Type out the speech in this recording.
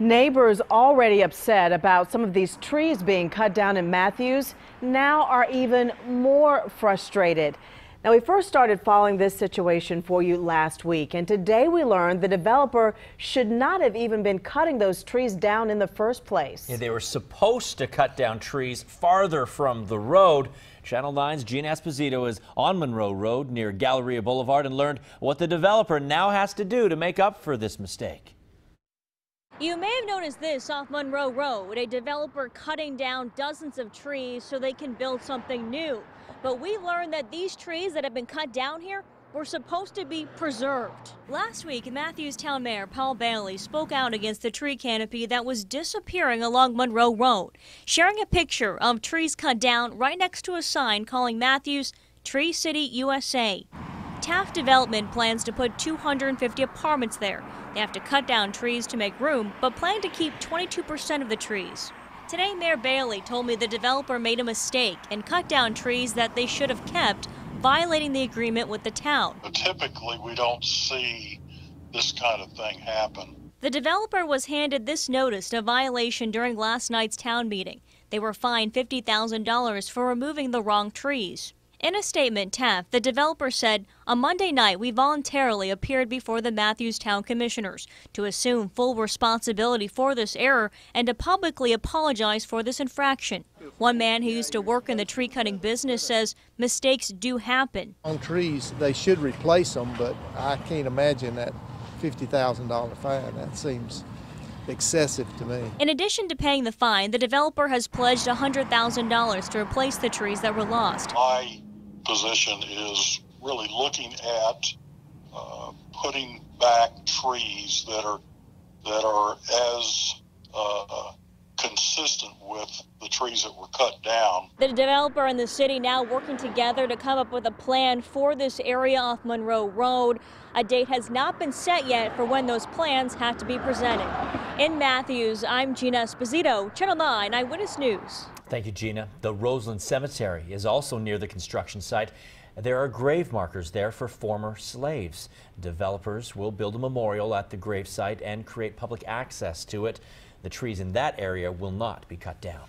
Neighbors already upset about some of these trees being cut down in Matthews now are even more frustrated. Now, we first started following this situation for you last week, and today we learned the developer should not have even been cutting those trees down in the first place. Yeah, they were supposed to cut down trees farther from the road. Channel 9's Gina Esposito is on Monroe Road near Galleria Boulevard and learned what the developer now has to do to make up for this mistake. You may have noticed this off Monroe Road, a developer cutting down dozens of trees so they can build something new. But we learned that these trees that have been cut down here were supposed to be preserved. Last week, Matthews Town Mayor Paul Bailey spoke out against the tree canopy that was disappearing along Monroe Road, sharing a picture of trees cut down right next to a sign calling Matthews Tree City, USA. Taft Development plans to put 250 apartments there. They have to cut down trees to make room, but plan to keep 22% of the trees. Today, Mayor Bailey told me the developer made a mistake and cut down trees that they should have kept, violating the agreement with the town. But typically, we don't see this kind of thing happen. The developer was handed this notice of violation during last night's town meeting. They were fined $50,000 for removing the wrong trees. In a statement, Taft, the developer, said, "On Monday night, we voluntarily appeared before the Matthews Town Commissioners to assume full responsibility for this error and to publicly apologize for this infraction." One man who used to work in the tree cutting business says mistakes do happen. On trees, they should replace them, but I can't imagine that $50,000 fine. That seems excessive to me. In addition to paying the fine, the developer has pledged $100,000 to replace the trees that were lost. My position is really looking at putting back trees that are as consistent with the trees that were cut down. The developer and the city now working together to come up with a plan for this area off Monroe Road. A date has not been set yet for when those plans have to be presented. In Matthews, I'm Gina Esposito, Channel 9 Eyewitness News. Thank you, Gina. The Roseland Cemetery is also near the construction site. There are grave markers there for former slaves. Developers will build a memorial at the grave site and create public access to it. The trees in that area will not be cut down.